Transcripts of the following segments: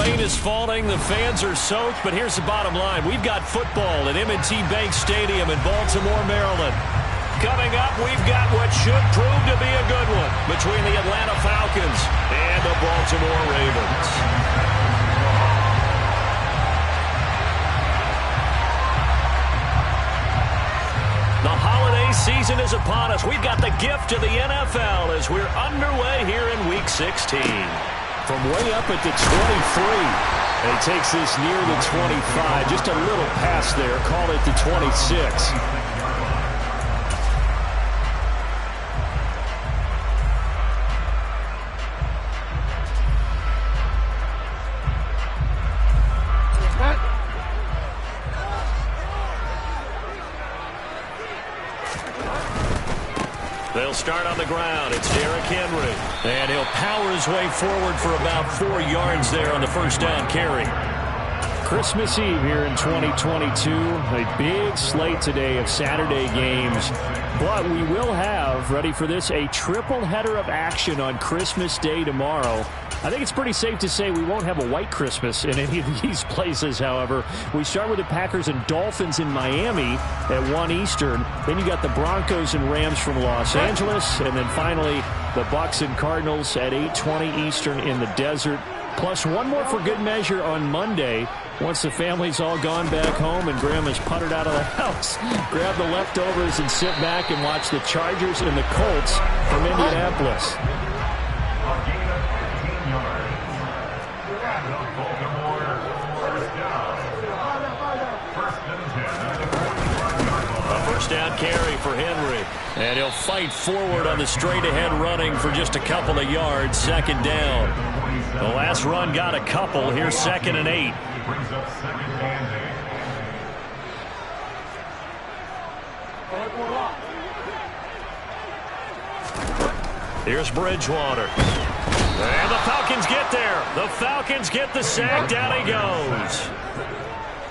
rain is falling, the fans are soaked, but here's the bottom line. We've got football at M&T Bank Stadium in Baltimore, Maryland. Coming up, we've got what should prove to be a good one between the Atlanta Falcons and the Baltimore Ravens. The holiday season is upon us. We've got the gift of the NFL as we're underway here in Week 16. From way up at the 23, and he takes this near the 25. Just a little pass there. Call it the 26. They'll start on the ground. It's Derrick Henry. And he'll power his way forward for about 4 yards there on the first down carry. Christmas Eve here in 2022. A big slate today of Saturday games. But we will have, ready for this, a triple header of action on Christmas Day tomorrow. I think it's pretty safe to say we won't have a white Christmas in any of these places, however. We start with the Packers and Dolphins in Miami at 1 Eastern. Then you got the Broncos and Rams from Los Angeles. And then finally, the Bucs and Cardinals at 8:20 Eastern in the desert. Plus one more for good measure on Monday. Once the family's all gone back home and Grandma's puttered out of the house, grab the leftovers and sit back and watch the Chargers and the Colts from Indianapolis. First down carry for Henry. And he'll fight forward on the straight-ahead running for just a couple of yards. Second down. The last run got a couple. Here's 2nd and 8. Here's Bridgewater. And the Falcons get there. The Falcons get the sack. Down he goes.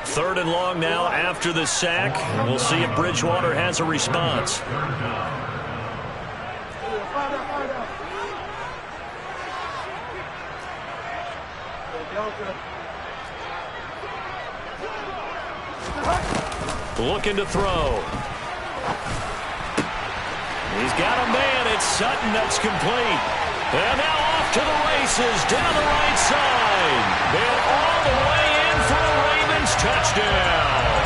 3rd and long now after the sack. We'll see if Bridgewater has a response. Looking to throw. He's got a man. It's Sutton. That's complete. And now off to the races down the right side. And all the way in for a Ravens touchdown.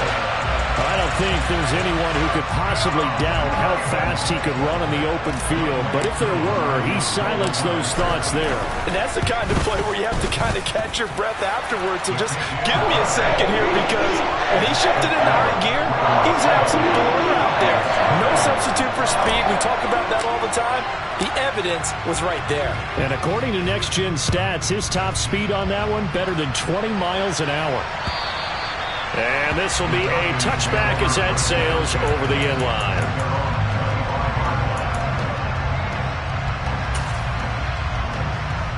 I don't think there's anyone who could possibly doubt how fast he could run in the open field. But if there were, he silenced those thoughts there. And that's the kind of play where you have to kind of catch your breath afterwards. So just give me a second here, because when he shifted into high gear, he's an absolute blower out there. No substitute for speed. We talk about that all the time. The evidence was right there. And according to Next Gen Stats, his top speed on that one, better than 20 miles an hour. And this will be a touchback as that sails over the end line.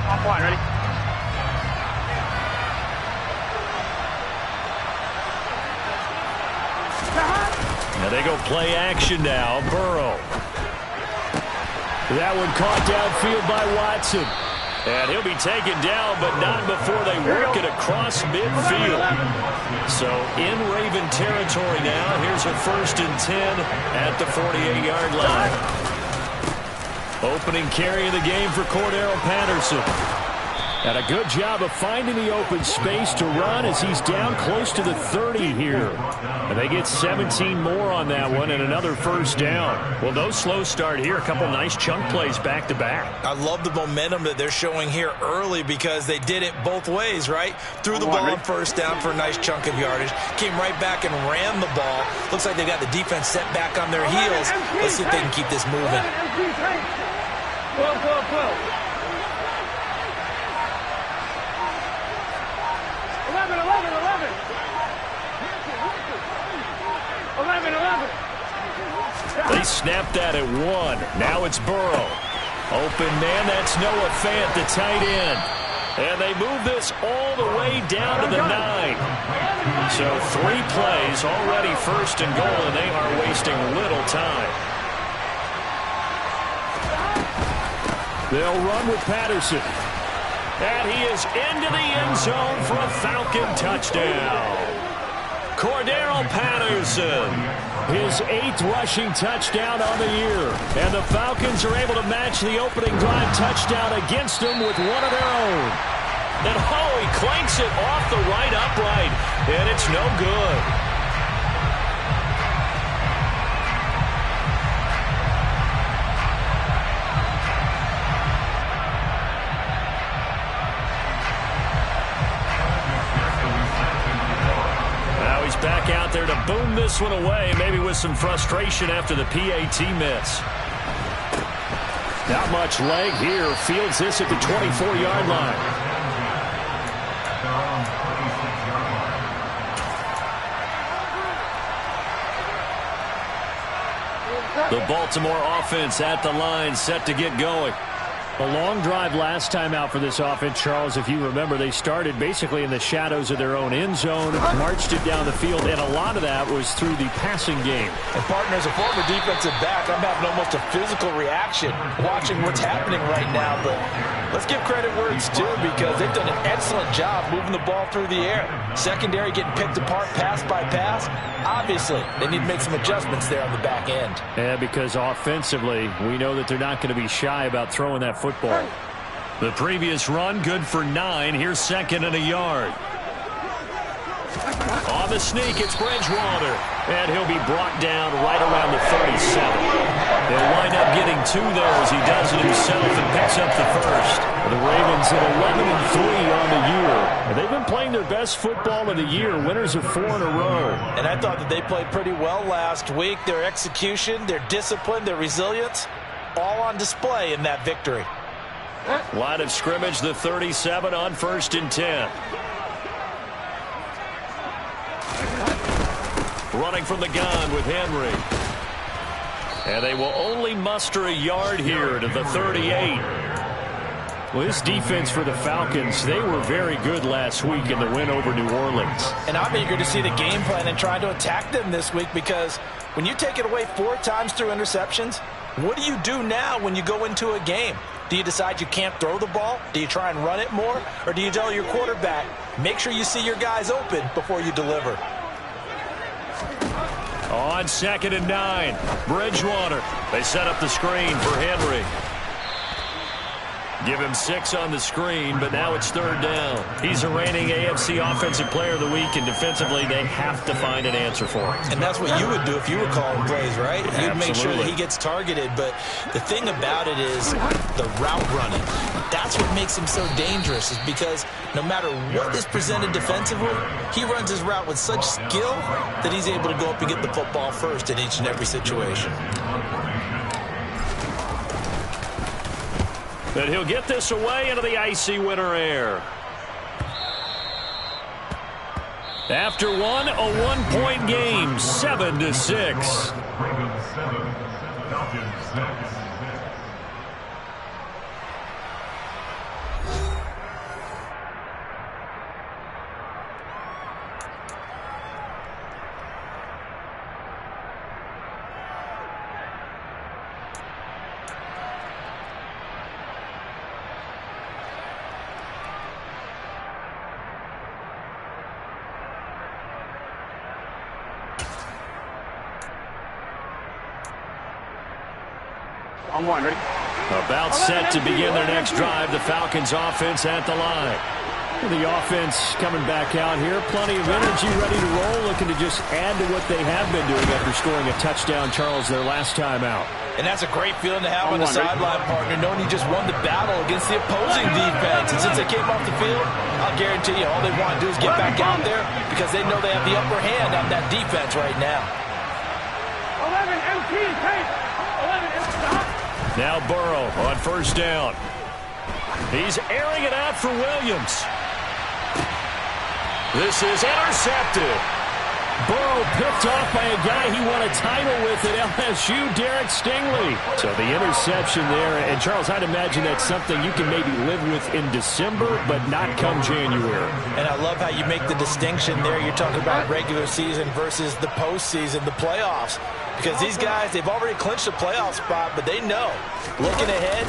Off line, ready? Now they go play action now. Burrow. That one caught downfield by Watson. And he'll be taken down, but not before they work it across midfield. So in Raven territory now. Here's a 1st and 10 at the 48-yard line. Opening carry of the game for Cordero Patterson. And a good job of finding the open space to run as he's down close to the 30 here. And they get 17 more on that one and another first down. Well, no slow start here. A couple nice chunk plays back-to-back. I love the momentum that they're showing here early, because they did it both ways, right? Threw the ball on first down for a nice chunk of yardage. Came right back and ran the ball. Looks like they got the defense set back on their heels. Let's see if they can keep this moving. 11. They snapped that at 1. Now it's Burrow. Open man, that's Noah Fant, the tight end. And they move this all the way down to the 9. So 3 plays, already 1st and goal, and they are wasting little time. They'll run with Patterson. And he is into the end zone for a Falcon touchdown. Cordero Patterson, his 8th rushing touchdown on the year. And the Falcons are able to match the opening drive touchdown against them with one of their own. And he clanks it off the right upright, and it's no good. Back out there to boom this one away, maybe with some frustration after the PAT miss. Not much leg here. Fields this at the 24-yard line. The Baltimore offense at the line, set to get going. A long drive last time out for this offense, Charles. If you remember, they started basically in the shadows of their own end zone, marched it down the field, and a lot of that was through the passing game. And, partner, as a former defensive back, I'm having almost a physical reaction watching what's happening right now. But let's give credit where it's due, because they've done an excellent job moving the ball through the air. Secondary getting picked apart pass by pass. Obviously, they need to make some adjustments there on the back end. Yeah, because offensively, we know that they're not going to be shy about throwing that football. The previous run, good for 9. Here's 2nd and a yard. On the sneak, it's Bridgewater. And he'll be brought down right around the 37. They'll wind up getting 2 there as he does it himself and picks up the first. The Ravens at 11-3 on the year. And they've been playing their best football of the year, winners of 4 in a row. And I thought that they played pretty well last week. Their execution, their discipline, their resilience, all on display in that victory. Line of scrimmage, the 37 on 1st and 10. Running from the gun with Henry. And they will only muster a yard here to the 38. Well, this defense for the Falcons, they were very good last week in the win over New Orleans. And I'm eager to see the game plan and try to attack them this week, because when you take it away 4 times through interceptions, what do you do now when you go into a game? Do you decide you can't throw the ball? Do you try and run it more? Or do you tell your quarterback, make sure you see your guys open before you deliver? On 2nd and 9, Bridgewater. They set up the screen for Henry. Give him 6 on the screen, but now it's 3rd down. He's a reigning AFC Offensive Player of the Week, and defensively they have to find an answer for him. And that's what you would do if you were calling plays, right? You'd make sure that Absolutely. he gets targeted, but the thing about it is the route running. That's what makes him so dangerous, is because no matter what is presented defensively, he runs his route with such skill that he's able to go up and get the football first in each and every situation. But he'll get this away into the icy winter air. After one, a 1-point game, 7-6. Ravens 7, Falcons 6. On 1, ready? About set to begin their next drive. The Falcons offense at the line. The offense coming back out here. Plenty of energy, ready to roll, looking to just add to what they have been doing after scoring a touchdown, Charles, their last time out. And that's a great feeling to have on the sideline, partner, knowing you just won the battle against the opposing defense. And since they came off the field, I'll guarantee you all they want to do is get back out there, because they know they have the upper hand on that defense right now. 11, MT, tape. 11, stop. Now Burrow on 1st down. He's airing it out for Williams. This is intercepted. Burrow picked off by a guy he won a title with at LSU, Derek Stingley. So the interception there, and Charles, I'd imagine that's something you can maybe live with in December, but not come January. And I love how you make the distinction there. You're talking about regular season versus the postseason, the playoffs. Because these guys, they've already clinched a playoff spot, but they know, looking ahead,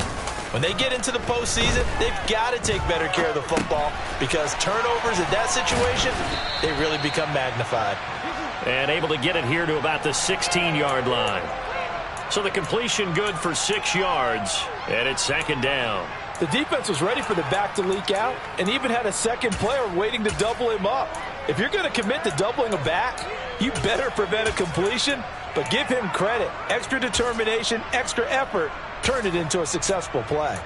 When they get into the postseason, they've got to take better care of the football because turnovers in that situation, they really become magnified. And able to get it here to about the 16-yard line. So the completion good for 6 yards, and it's second down. The defense was ready for the back to leak out and even had a second player waiting to double him up. If you're going to commit to doubling a back, you better prevent a completion, but give him credit. Extra determination, extra effort, turn it into a successful play.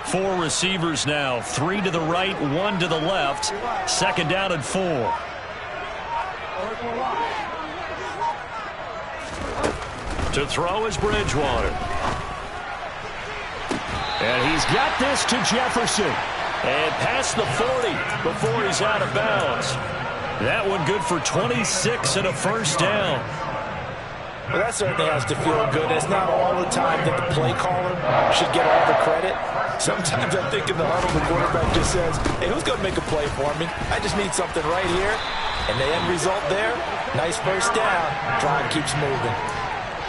Four receivers now, 3 to the right, 1 to the left. Second down and 4. To throw is Bridgewater. And he's got this to Jefferson. And past the 40 before he's out of bounds. That one good for 26 and a first down. Well, that certainly has to feel good. It's not all the time that the play caller should get all the credit. Sometimes I think in the huddle, the quarterback just says, hey, who's going to make a play for me? I just need something right here. And the end result there, nice first down. Drive keeps moving.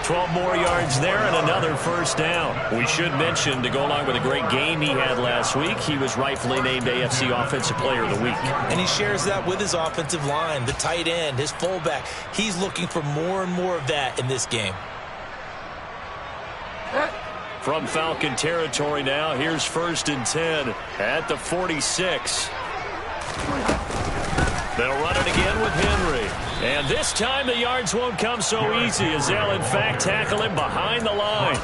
12 more yards there and another first down. We should mention, to go along with a great game he had last week, he was rightfully named AFC Offensive Player of the Week. And he shares that with his offensive line, the tight end, his fullback. He's looking for more and more of that in this game. From Falcon territory now, here's 1st and 10 at the 46. They'll run it again with Henry. And this time the yards won't come so easy as they'll in fact tackle him behind the line.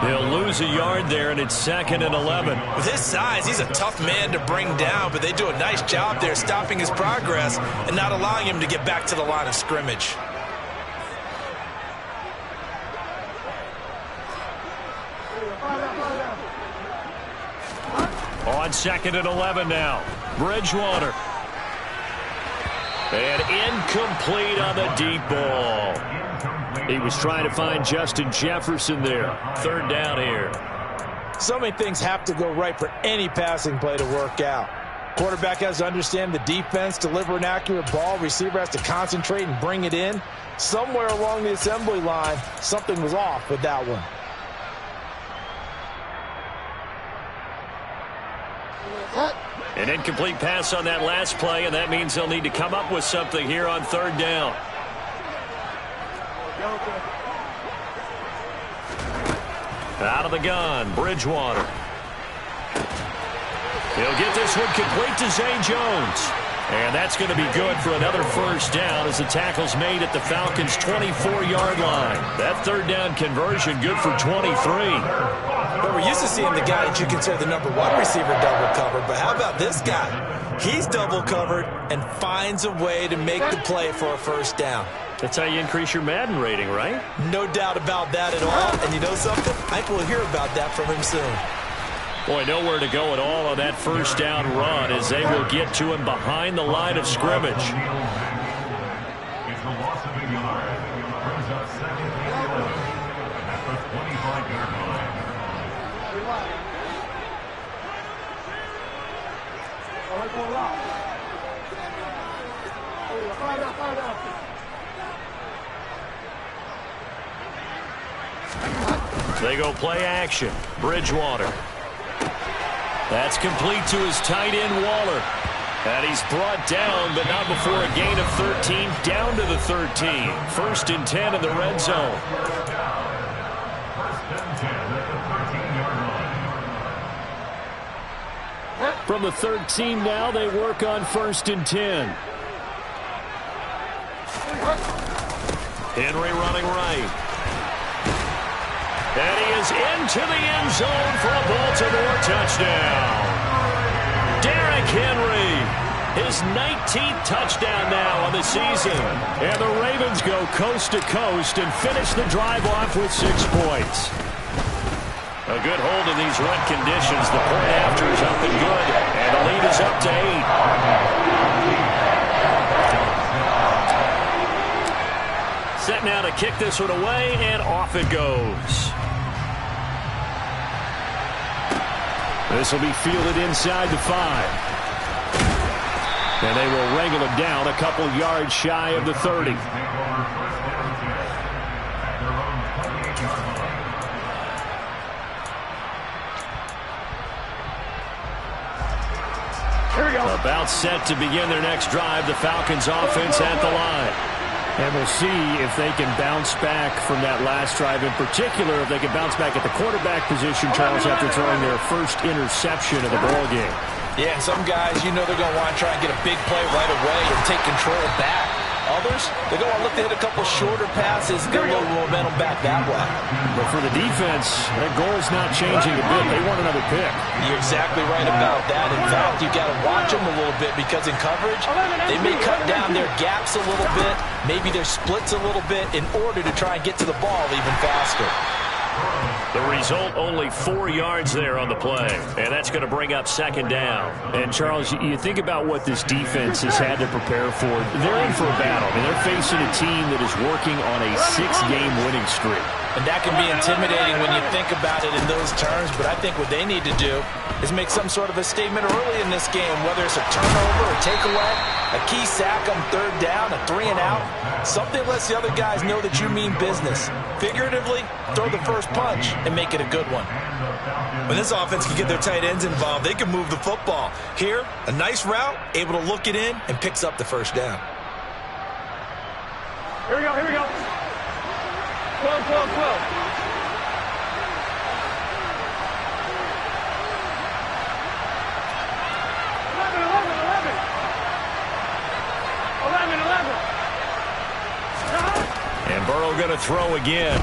They'll lose a yard there, and it's 2nd and 11. With his size, he's a tough man to bring down, but they do a nice job there stopping his progress and not allowing him to get back to the line of scrimmage. On 2nd and 11 now. Bridgewater. And incomplete on the deep ball. He was trying to find Justin Jefferson there. 3rd down here. So many things have to go right for any passing play to work out. Quarterback has to understand the defense, deliver an accurate ball. Receiver has to concentrate and bring it in. Somewhere along the assembly line, something was off with that one. An incomplete pass on that last play, and that means they'll need to come up with something here on 3rd down. Out of the gun, Bridgewater. He'll get this one complete to Zay Jones. And that's going to be good for another first down as the tackle's made at the Falcons' 24-yard line. That 3rd down conversion good for 23. But we're used to seeing the guy that you consider the #1 receiver double covered. But how about this guy? He's double covered and finds a way to make the play for a first down. That's how you increase your Madden rating, right? No doubt about that at all. And you know something? I think we'll hear about that from him soon. Boy, nowhere to go at all on that first down run as they will get to him behind the line of scrimmage. It's the loss of a yard. Brings up 2nd and 11 at the 25-yard line. They go play action. Bridgewater. That's complete to his tight end, Waller. And he's brought down, but not before a gain of 13, down to the 13. 1st and 10 in the red zone. From the 13 now, they work on 1st and 10. Henry running right. And he is into the end zone for a Baltimore touchdown. Derrick Henry, his 19th touchdown now on the season. And the Ravens go coast to coast and finish the drive off with 6 points. A good hold in these wet conditions. The point after is up and good. And the lead is up to 8. Set now to kick this one away, and off it goes. This will be fielded inside the 5. And they will wrangle it down a couple yards shy of the 30. Here we go. About set to begin their next drive. The Falcons offense at the line. And we'll see if they can bounce back from that last drive. In particular, if they can bounce back at the quarterback position, Charles, after throwing their first interception of the ball game. Yeah, and some guys, you know they're going to want to try and get a big play right away and take control back. Others, they're going to look to hit a couple shorter passes, get a little momentum back that way. But for the defense, that goal's not changing a bit. They want another pick. You're exactly right about that. In fact, you got to watch them a little bit because in coverage, they may cut down their gaps a little bit, maybe their splits a little bit in order to try and get to the ball even faster. The result, only 4 yards there on the play. And that's going to bring up second down. And, Charles, you think about what this defense has had to prepare for. They're in for a battle. I mean, they're facing a team that is working on a 6-game winning streak. And that can be intimidating when you think about it in those terms. But I think what they need to do is make some sort of a statement early in this game, whether it's a turnover, a takeaway, a key sack on third down, a 3-and-out. Something lets the other guys know that you mean business. Figuratively, throw the first punch and make it a good one. When this offense can get their tight ends involved, they can move the football. Here, a nice route, able to look it in, and picks up the first down. Here we go, here we go. 12, 12, 12. 11, 11, 11. And Burrow going to throw again.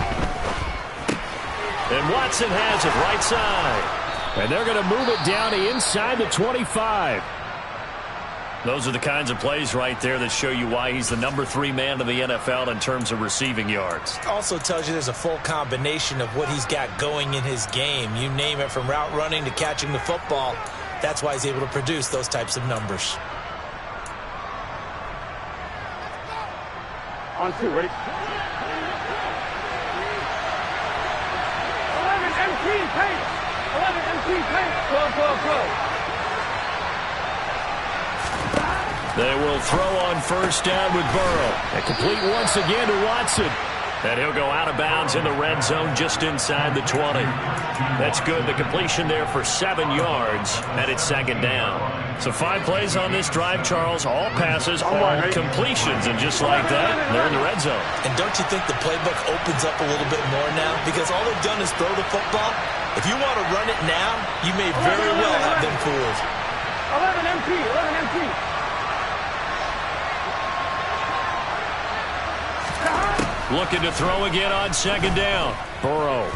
And Watson has it right side. And they're going to move it down to inside the 25. Those are the kinds of plays right there that show you why he's the number 3 man in the NFL in terms of receiving yards. Also tells you there's a full combination of what he's got going in his game. You name it, from route running to catching the football. That's why he's able to produce those types of numbers. On 2, ready? 11 MT paint. 11 MT paint. 12, 12, 12. They will throw on first down with Burrow. And complete once again to Watson. And he'll go out of bounds in the red zone just inside the 20. That's good. The completion there for 7 yards, and it's second down. So 5 plays on this drive, Charles. All passes, all completions, and just like that, they're in the red zone. And don't you think the playbook opens up a little bit more now? Because all they've done is throw the football. If you want to run it now, you may very well have them fooled. 11 MT, 11 MT. Looking to throw again on second down. Burrow.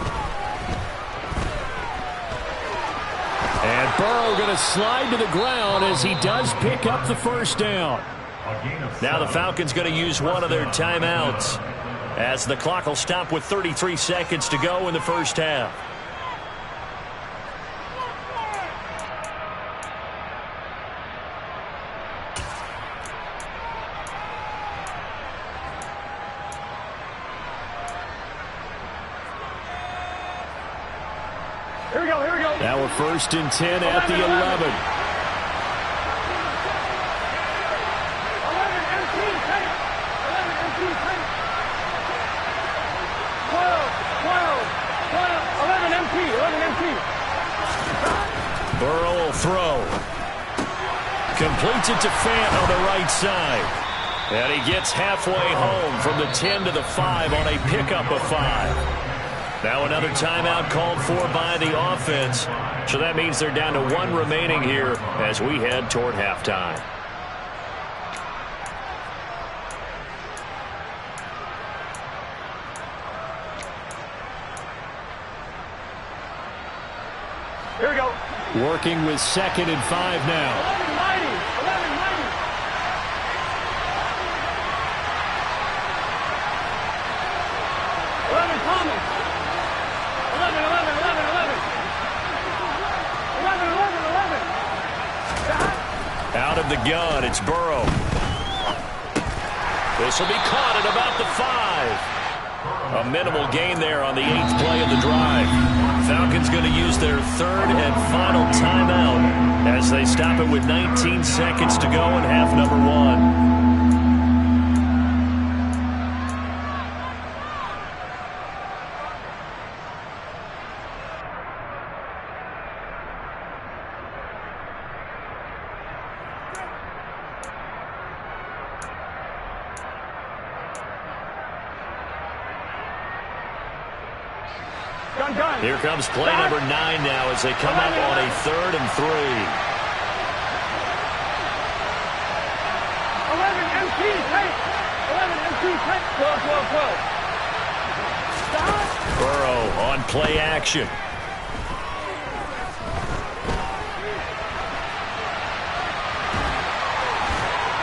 And Burrow going to slide to the ground as he does pick up the first down. Now the Falcons going to use one of their timeouts as the clock will stop with 33 seconds to go in the first half. Here we go, here we go. Now we're first and 10 at the 11. 11 MT paint. 11 MT paint. 12, 12, 12. 11 MT, 11 MT. Burrow will throw. Completes it to Fant on the right side. And he gets halfway home from the 10 to the 5 on a pickup of 5. Now another timeout called for by the offense. So that means they're down to 1 remaining here as we head toward halftime. Here we go. Working with 2nd and 5 now. 11 mighty, 11 mighty. 11 Thomas. 11, 11, 11, 11. 11, 11, 11. Out of the gun, it's Burrow. This will be caught at about the 5. A minimal gain there on the 8th play of the drive. Falcons going to use their 3rd and final timeout as they stop it with 19 seconds to go in half number 1. Here comes play number 9 now as they come up on a 3rd and 3. 11 MT, take. 11 MT, take. 12. Stop. Burrow on play action.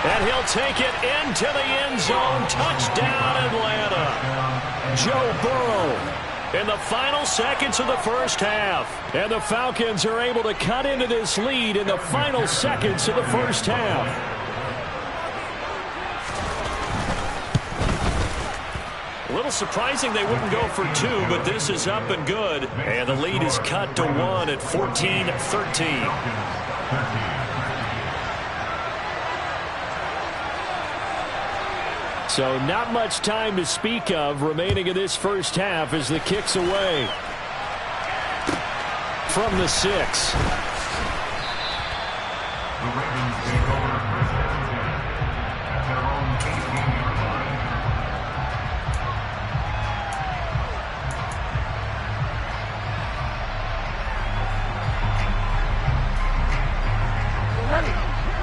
And he'll take it into the end zone. Touchdown, Atlanta. Joe Burrow in the final seconds of the first half. And the Falcons are able to cut into this lead in the final seconds of the first half. A little surprising they wouldn't go for 2, but this is up and good. And the lead is cut to 1 at 14-13. So not much time to speak of remaining in this first half as the kick's away. From the 6. The Ravens take over first and 10 at their own 18-yard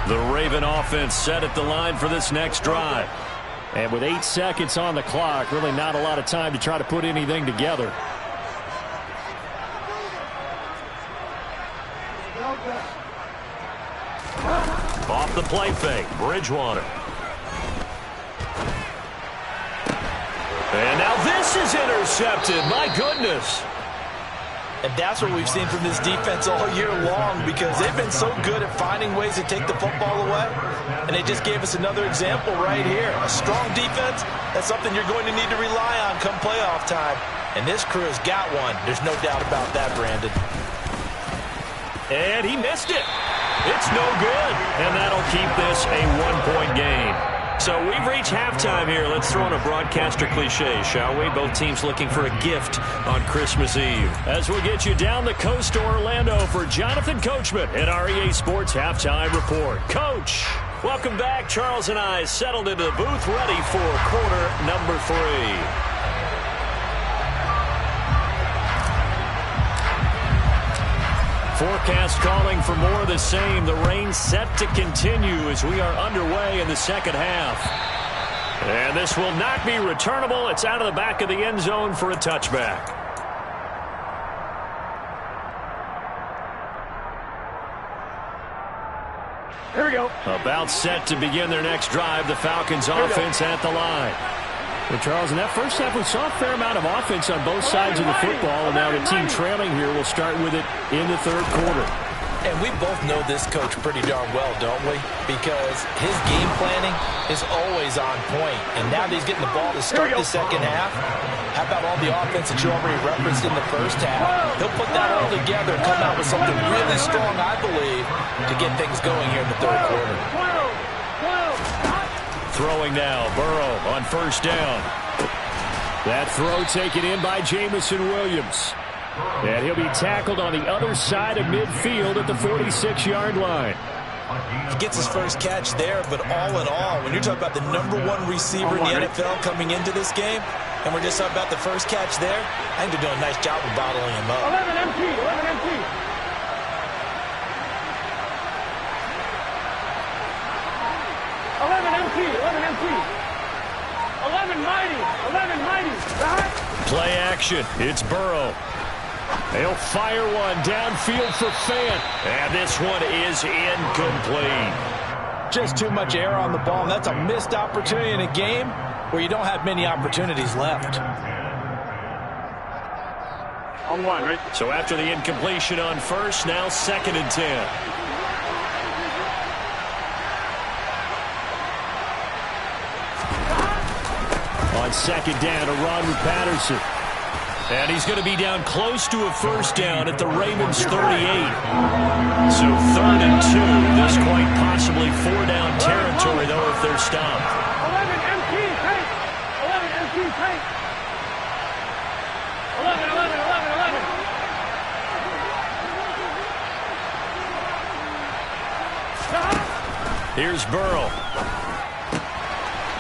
line. The Raven offense set at the line for this next drive. And with 8 seconds on the clock, really not a lot of time to try to put anything together. Off the play fake, Bridgewater. And now this is intercepted. My goodness. And that's what we've seen from this defense all year long, because they've been so good at finding ways to take the football away. And they just gave us another example right here. A strong defense, that's something you're going to need to rely on come playoff time. And this crew has got one. There's no doubt about that, Brandon. And he missed it. It's no good. And that'll keep this a 1-point game. So we've reached halftime here. Let's throw in a broadcaster cliche, shall we? Both teams looking for a gift on Christmas Eve. As we'll get you down the coast to Orlando for Jonathan Coachman at our EA Sports Halftime Report. Coach, welcome back. Charles and I settled into the booth, ready for quarter number 3. Forecast calling for more of the same. The rain set to continue as we are underway in the second half. And this will not be returnable. It's out of the back of the end zone for a touchback. Here we go. About set to begin their next drive. The Falcons offense at the line. Well, Charles, in that first half, we saw a fair amount of offense on both sides of the football, and now the team trailing here will start with it in the third quarter. And we both know this coach pretty darn well, don't we? Because his game planning is always on point. And now that he's getting the ball to start the second half, how about all the offense that you already referenced in the first half? He'll put that all together and come out with something really strong, I believe, to get things going here in the third quarter. Throwing now, Burrow on first down. That throw taken in by Jamison Williams. And he'll be tackled on the other side of midfield at the 46-yard line. He gets his first catch there, but all in all, when you're talking about the #1 receiver in the NFL coming into this game, and we're just talking about the first catch there, I think they're doing a nice job of bottling him up. 11 MT, 11 MT. 11 MT, 11 MT. 11 mighty, 11 mighty. Play action. It's Burrow. They'll fire one downfield for Fant. And this one is incomplete. Just too much air on the ball, and that's a missed opportunity in a game where you don't have many opportunities left. On one, right? So after the incompletion on first, now 2nd and 10. On on second down to run with Patterson. And he's going to be down close to a first down at the Ravens 38. So 3rd and 2. This quite possibly 4-down territory, though, if they're stopped. 11 MT, take. 11 MT, take. 11. Here's Burrow.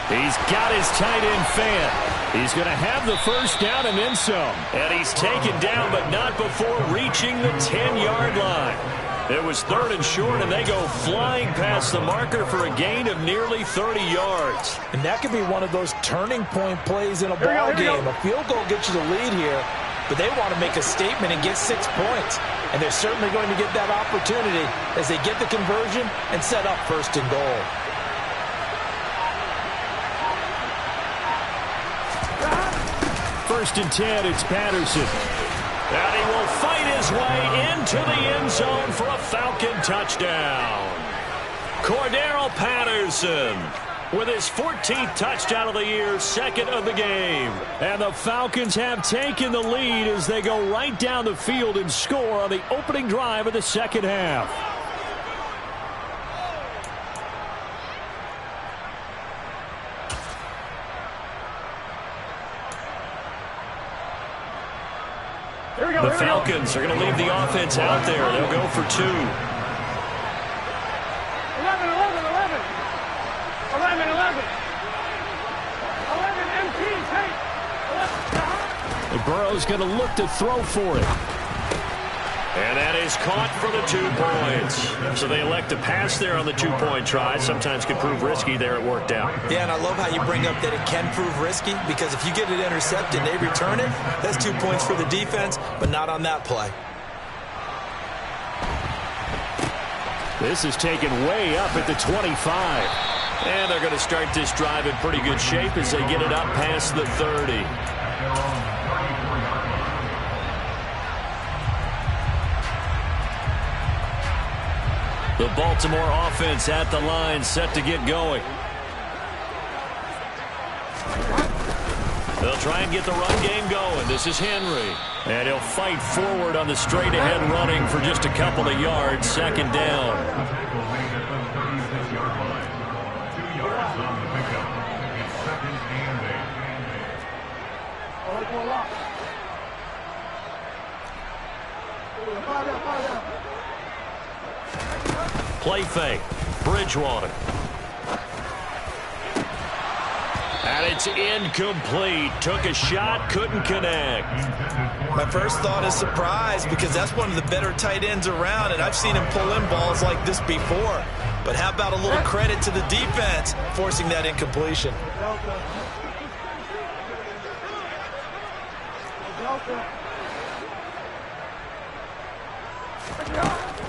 He's got his tight end fan. He's going to have the first down and then some. And he's taken down, but not before reaching the 10-yard line. It was 3rd and short, and they go flying past the marker for a gain of nearly 30 yards. And that could be one of those turning point plays in a ball game. A field goal gets you the lead here, but they want to make a statement and get 6 points. And they're certainly going to get that opportunity as they get the conversion and set up 1st and goal. First and 10, it's Patterson. And he will fight his way into the end zone for a Falcon touchdown. Cordero Patterson with his 14th touchdown of the year, 2nd of the game. And the Falcons have taken the lead as they go right down the field and score on the opening drive of the second half. The Falcons are going to leave the offense out there. They'll go for 2. 11. 11 MT, take. 11. Burrow's going to look to throw for it. And that is caught for the 2 points. So they elect to pass there on the 2-point try. Sometimes can prove risky. There it worked out. Yeah, and I love how you bring up that it can prove risky, because if you get it intercepted and they return it, that's 2 points for the defense, but not on that play. This is taken way up at the 25. And they're going to start this drive in pretty good shape as they get it up past the 30. The Baltimore offense at the line, set to get going. They'll try and get the run game going. This is Henry. And he'll fight forward on the straight-ahead running for just a couple of yards. 2nd down. Play fake. Bridgewater. And it's incomplete. Took a shot, couldn't connect. My first thought is surprise, because that's one of the better tight ends around, and I've seen him pull in balls like this before. But how about a little credit to the defense forcing that incompletion?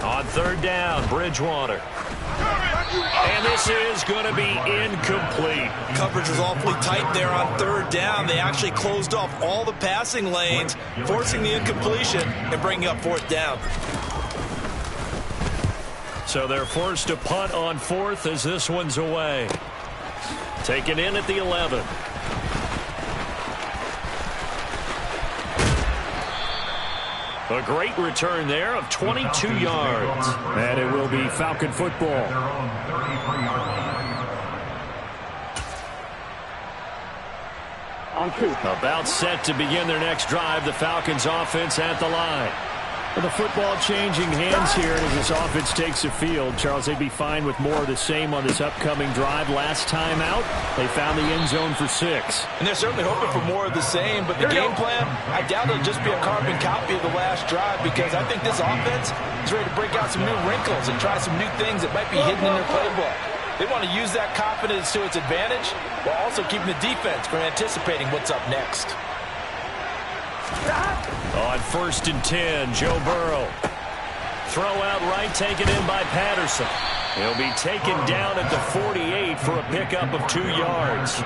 On 3rd down, Bridgewater. And this is going to be incomplete. Coverage was awfully tight there on 3rd down. They actually closed off all the passing lanes, forcing the incompletion and bringing up 4th down. So they're forced to punt on 4th as this one's away. Taken in at the 11. A great return there of 22 yards. And it will be Falcon football. On 2. About set to begin their next drive. The Falcons offense at the line. Well, the football changing hands here as this offense takes the field. Charles, they'd be fine with more of the same on this upcoming drive. Last time out, they found the end zone for 6. And they're certainly hoping for more of the same, but the game plan, I doubt it'll just be a carbon copy of the last drive, because I think this offense is ready to break out some new wrinkles and try some new things that might be hidden in their playbook. They want to use that confidence to its advantage while also keeping the defense from anticipating what's up next. On 1st and 10, Joe Burrow. Throw out right, taken in by Patterson. He'll be taken down at the 48 for a pickup of 2 yards.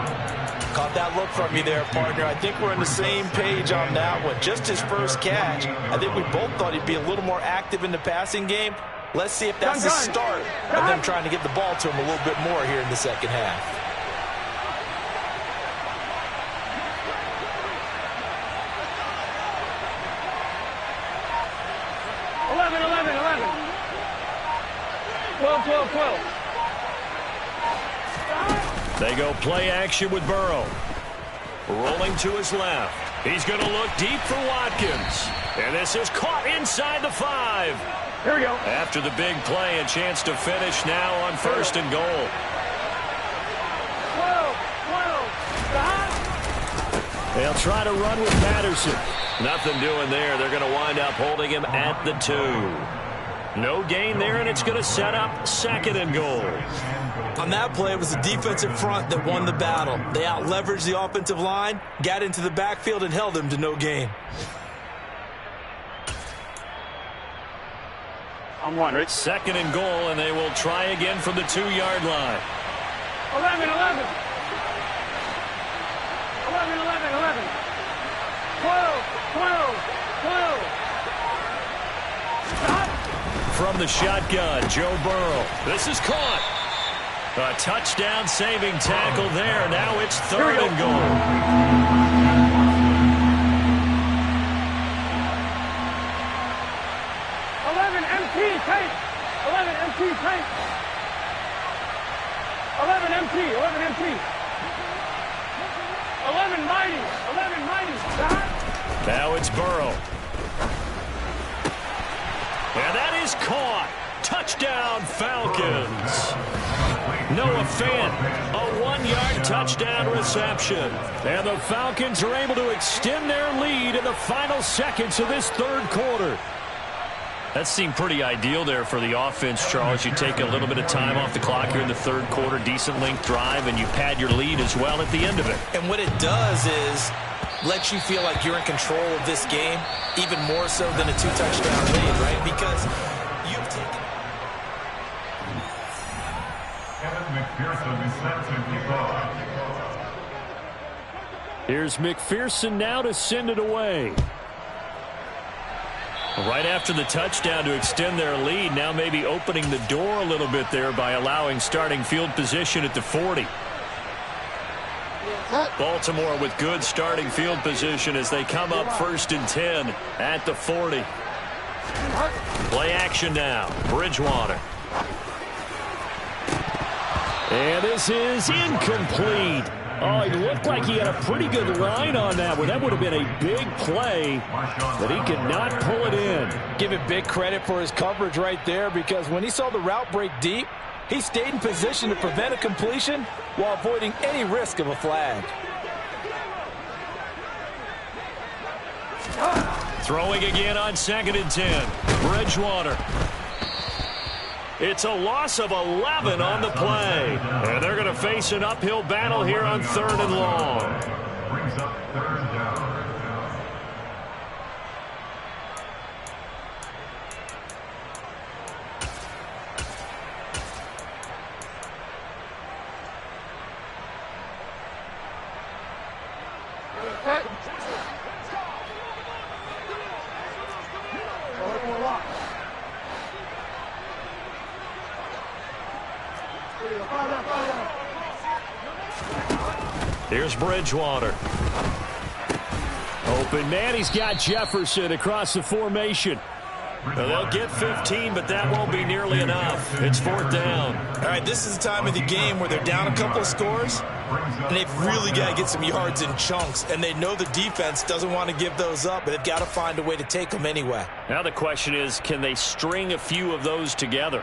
Caught that look from you there, partner. I think we're on the same page on that one. Just his first catch. I think we both thought he'd be a little more active in the passing game. Let's see if that's the start of them trying to get the ball to him a little bit more here in the second half. 12, 12, 12. They go play action with Burrow. Rolling to his left. He's going to look deep for Watkins. And this is caught inside the 5. Here we go. After the big play, a chance to finish now on 1st and goal. 12, 12. They'll try to run with Patterson. Nothing doing there. They're going to wind up holding him at the 2. No gain there, and it's going to set up 2nd and goal. On that play, it was the defensive front that won the battle. They out-leveraged the offensive line, got into the backfield, and held them to no gain. I'm one, Rich. 2nd and goal, and they will try again from the 2-yard line. 11, 11. 11, 11, 11. 12, 12, 12. Stop. From the shotgun, Joe Burrow. This is caught. A touchdown saving tackle there. Now it's 3rd and goal. 11 MT, tank. 11 MT, tank. 11 MT, 11 MT. 11 mighty, 11 mighty. Stop. Now it's Burrow. And that is caught. Touchdown, Falcons. Noah Fant, a 1-yard touchdown reception. And the Falcons are able to extend their lead in the final seconds of this 3rd quarter. That seemed pretty ideal there for the offense, Charles. You take a little bit of time off the clock here in the 3rd quarter, decent length drive, and you pad your lead as well at the end of it. And what it does is lets you feel like you're in control of this game, even more so than a 2-touchdown lead, right? Because you've taken... Here's McPherson now to send it away. Right after the touchdown to extend their lead, now maybe opening the door a little bit there by allowing starting field position at the 40. Baltimore with good starting field position as they come up 1st and 10 at the 40. Play action now. Bridgewater. And this is incomplete. Oh, he looked like he had a pretty good line on that one. That would have been a big play, but he could not pull it in. Give him big credit for his coverage right there, because when he saw the route break deep, he stayed in position to prevent a completion while avoiding any risk of a flag. Throwing again on 2nd and 10. Bridgewater. It's a loss of 11 on the play. And they're going to face an uphill battle here on 3rd and long. Brings up 3rd down. Here's Bridgewater. Open man, he's got Jefferson across the formation. Well, they'll get 15, but that won't be nearly enough. It's 4th down. All right, this is the time of the game where they're down a couple of scores, and they've really got to get some yards in chunks, and they know the defense doesn't want to give those up, but they've got to find a way to take them anyway. Now the question is, can they string a few of those together?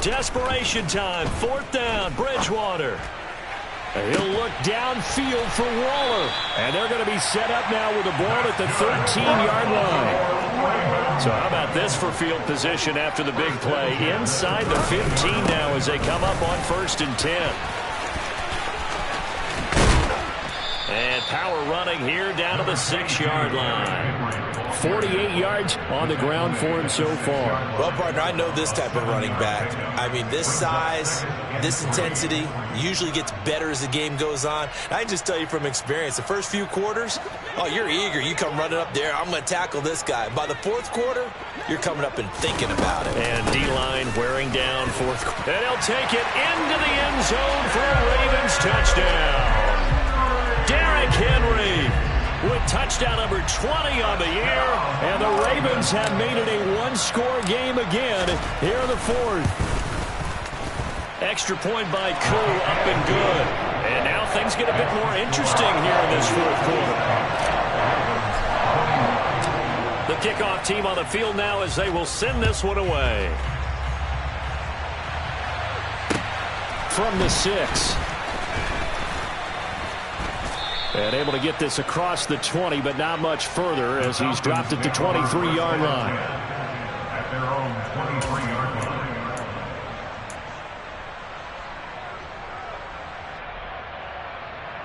Desperation time, 4th down, Bridgewater. He'll look downfield for Waller. And they're going to be set up now with the ball at the 13-yard line. So how about this for field position after the big play? Inside the 15 now as they come up on 1st and 10. And power running here down to the 6-yard line. 48 yards on the ground for him so far. Well, partner, I know this type of running back. I mean, this size, this intensity usually gets better as the game goes on. I can just tell you from experience, the first few quarters, oh, you're eager. You come running up there, I'm going to tackle this guy. By the fourth quarter, you're coming up and thinking about it. And D-line wearing down fourth quarter. And he'll take it into the end zone for a Ravens touchdown. Derrick Henry with touchdown number 20 on the year. And the Ravens have made it a one-score game again here in the fourth. Extra point by Koo, up and good. And now things get a bit more interesting here in this fourth quarter. The kickoff team on the field now as they will send this one away. From the 6. And able to get this across the 20, but not much further as he's dropped at the 23-yard line. At their own 23-yard line.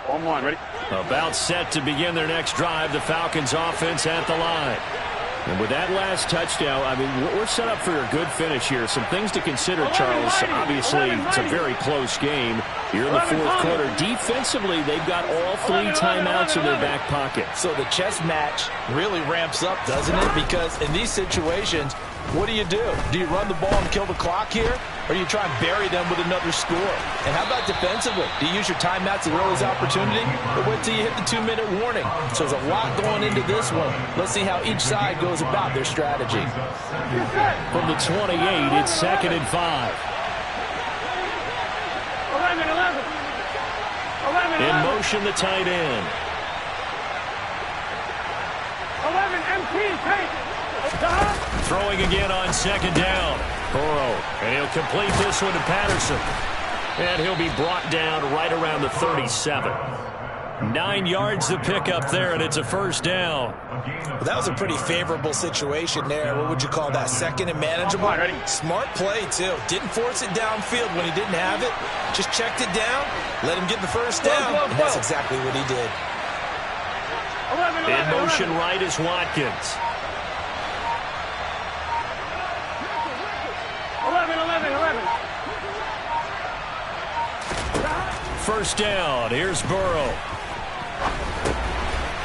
On, ready? About set to begin their next drive, the Falcons offense at the line. And with that last touchdown, I mean, we're set up for a good finish here. Some things to consider, Charles. Obviously, it's a very close game. Here in the fourth quarter, defensively, they've got all 3 timeouts in their back pocket. So the chess match really ramps up, doesn't it? Because in these situations, what do? Do you run the ball and kill the clock here? Or do you try and bury them with another score? And how about defensively? Do you use your timeouts at early opportunity? Or wait till you hit the 2-minute warning? So there's a lot going into this one. Let's see how each side goes about their strategy. From the 28, it's 2nd and 5. 11. In motion, the tight end. 11, MT, take. Throwing again on 2nd down. Burrow, and he'll complete this one to Patterson. And he'll be brought down right around the 37. 9 yards to pick up there, and it's a first down. Well, that was a pretty favorable situation there. What would you call that? 2nd and manageable? Smart play, too. Didn't force it downfield when he didn't have it. Just checked it down, let him get the first down, and that's exactly what he did. 11. In motion right is Watkins. 11. First down. Here's Burrow.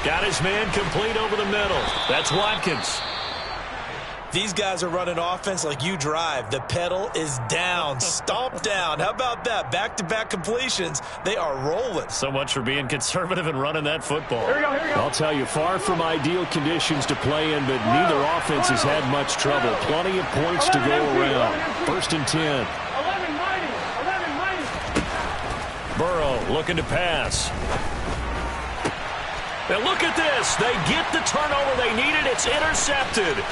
Got his man complete over the middle. That's Watkins. These guys are running offense like you drive. The pedal is down, stomp down. How about that? Back-to-back completions. They are rolling. So much for being conservative and running that football. Here we go. I'll tell you, far from ideal conditions to play in, but neither offense has had much trouble. Plenty of points to go around. 1st and 10. 11 mighty. Burrow looking to pass. And look at this. They get the turnover they needed. It's intercepted.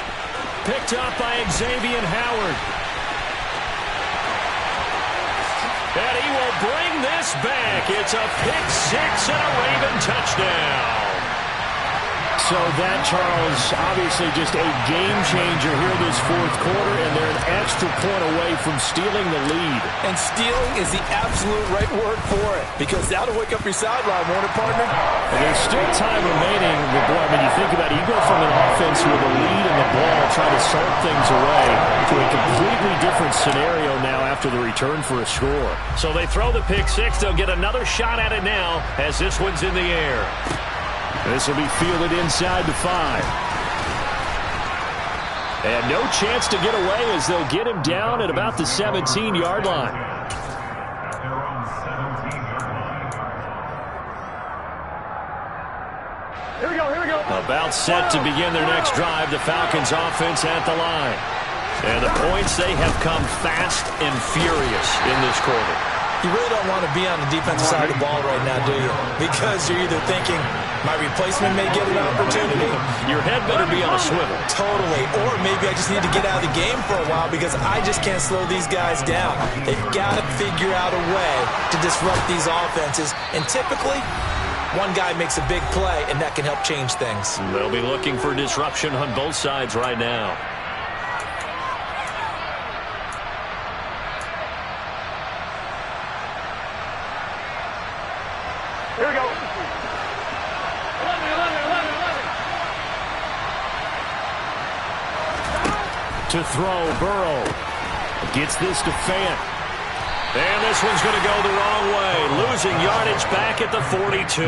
Picked up by Xavier Howard. And he will bring this back. It's a pick-6 and a Raven touchdown. So that, Charles, obviously just a game-changer here this fourth quarter, and they're an extra point away from stealing the lead. And stealing is the absolute right word for it, because that'll wake up your sideline, won't it, partner? And there's still time remaining. But boy, when you think about it, you go from an offense with a lead in the ball, trying to salt things away, to a completely different scenario now after the return for a score. So they throw the pick-6. They'll get another shot at it now as this one's in the air. This will be fielded inside the 5. And no chance to get away as they'll get him down at about the 17-yard line. At their own 17-yard line. Here we go. About set to begin their next drive, the Falcons offense at the line. And the points, they have come fast and furious in this quarter. You really don't want to be on the defensive side of the ball right now, do you? Because you're either thinking, my replacement may get an opportunity. Your head better be on a swivel. Totally. Or maybe I just need to get out of the game for a while because I just can't slow these guys down. They've got to figure out a way to disrupt these offenses. And typically, one guy makes a big play, and that can help change things. They'll be looking for disruption on both sides right now. Here we go. To throw, Burrow. Gets this to Fant. And this one's going to go the wrong way. Losing yardage back at the 42.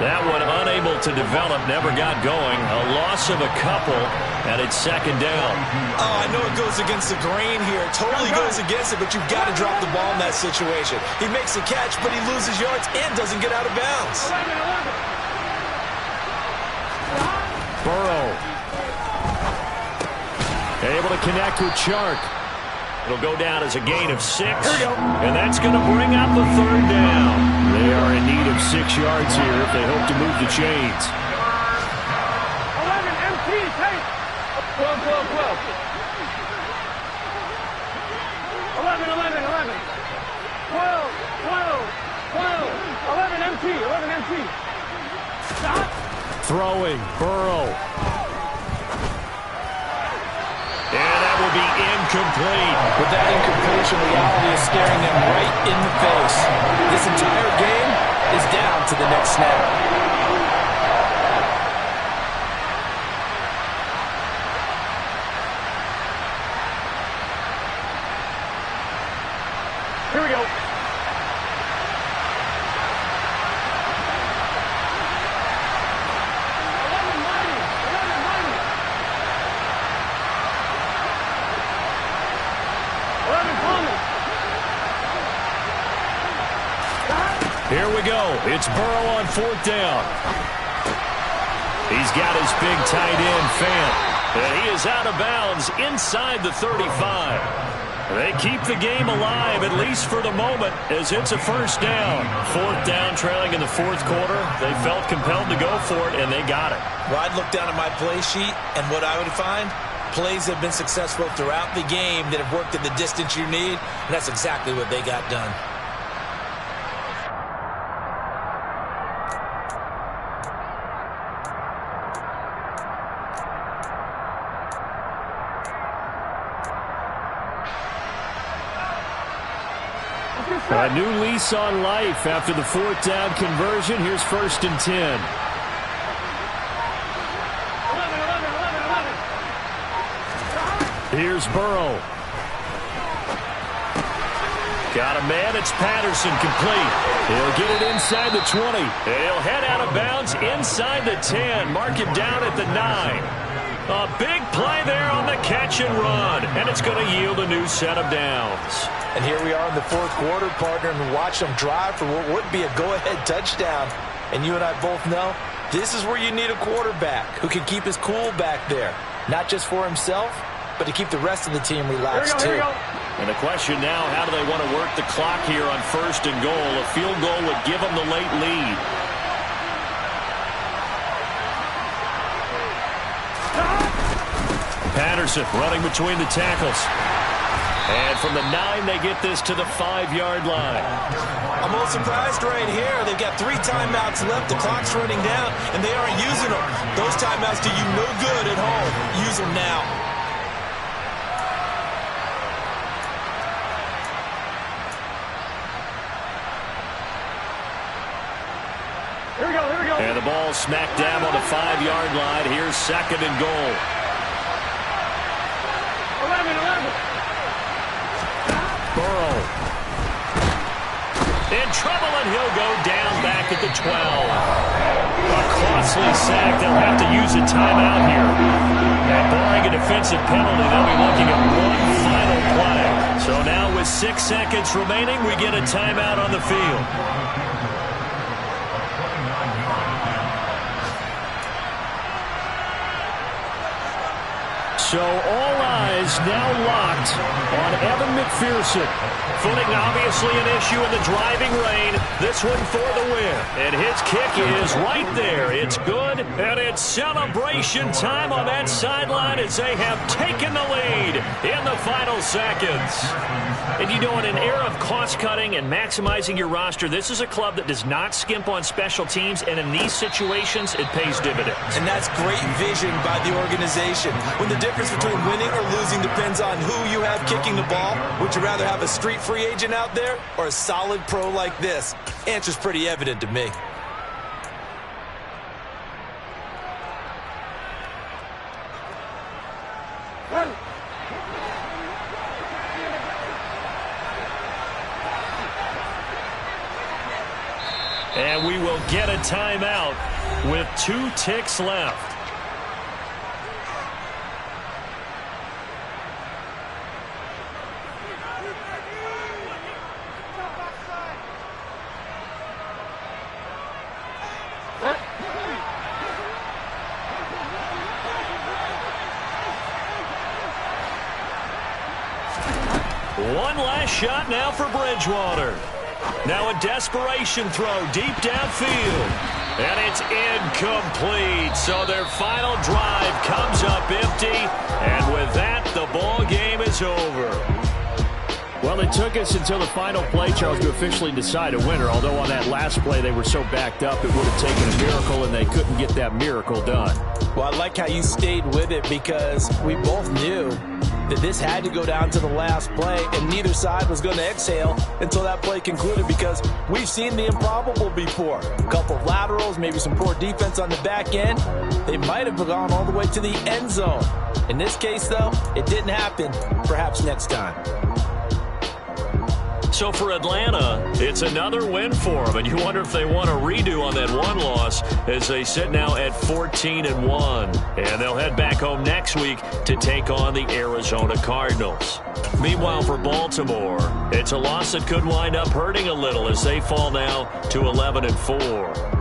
That one unable to develop, never got going. A loss of a couple, and it's second down. Oh, I know it goes against the grain here. It totally goes against it, but you've got to drop the ball in that situation. He makes a catch, but he loses yards and doesn't get out of bounds. Burrow. Able to connect with Chark. It'll go down as a gain of 6. And that's going to bring up a third down. They are in need of 6 yards here if they hope to move the chains. 11 MT, take. 12, 12, 12. 11, 11, 11. 12, 12, 12. 11 MT, 11 MT. Stop. Throwing, Burrow. And that will be incomplete. With that incompletion, reality is staring them right in the face. This entire game is down to the next snap. Here we go. Here we go. It's Burrow on 4th down. He's got his big tight end, Fant. And he is out of bounds inside the 35. They keep the game alive, at least for the moment, as it's a first down. 4th down, trailing in the 4th quarter. They felt compelled to go for it, and they got it. Well, I'd look down at my play sheet, and what I would find, plays have been successful throughout the game that have worked at the distance you need, and that's exactly what they got done. A new lease on life after the 4th down conversion. Here's 1st and 10. 11, 11, 11, 11. Here's Burrow. Got a man. It's Patterson, complete. He'll get it inside the 20. He'll head out of bounds inside the 10. Mark him down at the 9. A big play there on the catch and run. And it's going to yield a new set of downs. And here we are in the 4th quarter, partner, and watch them drive for what would be a go-ahead touchdown. And you and I both know this is where you need a quarterback who can keep his cool back there. Not just for himself, but to keep the rest of the team relaxed, too. And the question now, how do they want to work the clock here on 1st and goal? A field goal would give them the late lead. Patterson running between the tackles. And from the 9, they get this to the 5-yard line. I'm a little surprised right here. They've got 3 timeouts left. The clock's running down, and they aren't using them. Those timeouts do you no good at home. Use them now. Here we go, here we go. And the ball smack dab on the 5-yard line. Here's 2nd and goal. 11, 11. Burrow. In trouble, and he'll go down back at the 12. A costly sack. They'll have to use a timeout here. And barring a defensive penalty, they'll be looking at one final play. So now with 6 seconds remaining, we get a timeout on the field. So all eyes now locked on Evan McPherson. Footing obviously an issue in the driving rain. This one for the win. And his kick is right there. It's good, and it's celebration time on that sideline as they have taken the lead in the final seconds. And you know, in an era of cost-cutting and maximizing your roster, this is a club that does not skimp on special teams, and in these situations, it pays dividends. And that's great vision by the organization. When the difference between winning or losing depends on who you have kicking the ball, would you rather have a street free agent out there or a solid pro like this? Answer's pretty evident to me. And we will get a timeout with 2 ticks left. One last shot now for Bridgewater. Now a desperation throw deep downfield. And it's incomplete. So their final drive comes up empty. And with that, the ball game is over. Well, it took us until the final play, Charles, to officially decide a winner. Although on that last play they were so backed up, it would have taken a miracle, and they couldn't get that miracle done. Well, I like how you stayed with it because we both knew that this had to go down to the last play, and neither side was going to exhale until that play concluded because we've seen the improbable before. A couple of laterals, maybe some poor defense on the back end. They might have gone all the way to the end zone. In this case, though, it didn't happen. Perhaps next time. So for Atlanta, it's another win for them, and you wonder if they want a redo on that one loss as they sit now at 14-1. And they'll head back home next week to take on the Arizona Cardinals. Meanwhile, for Baltimore, it's a loss that could wind up hurting a little as they fall now to 11-4.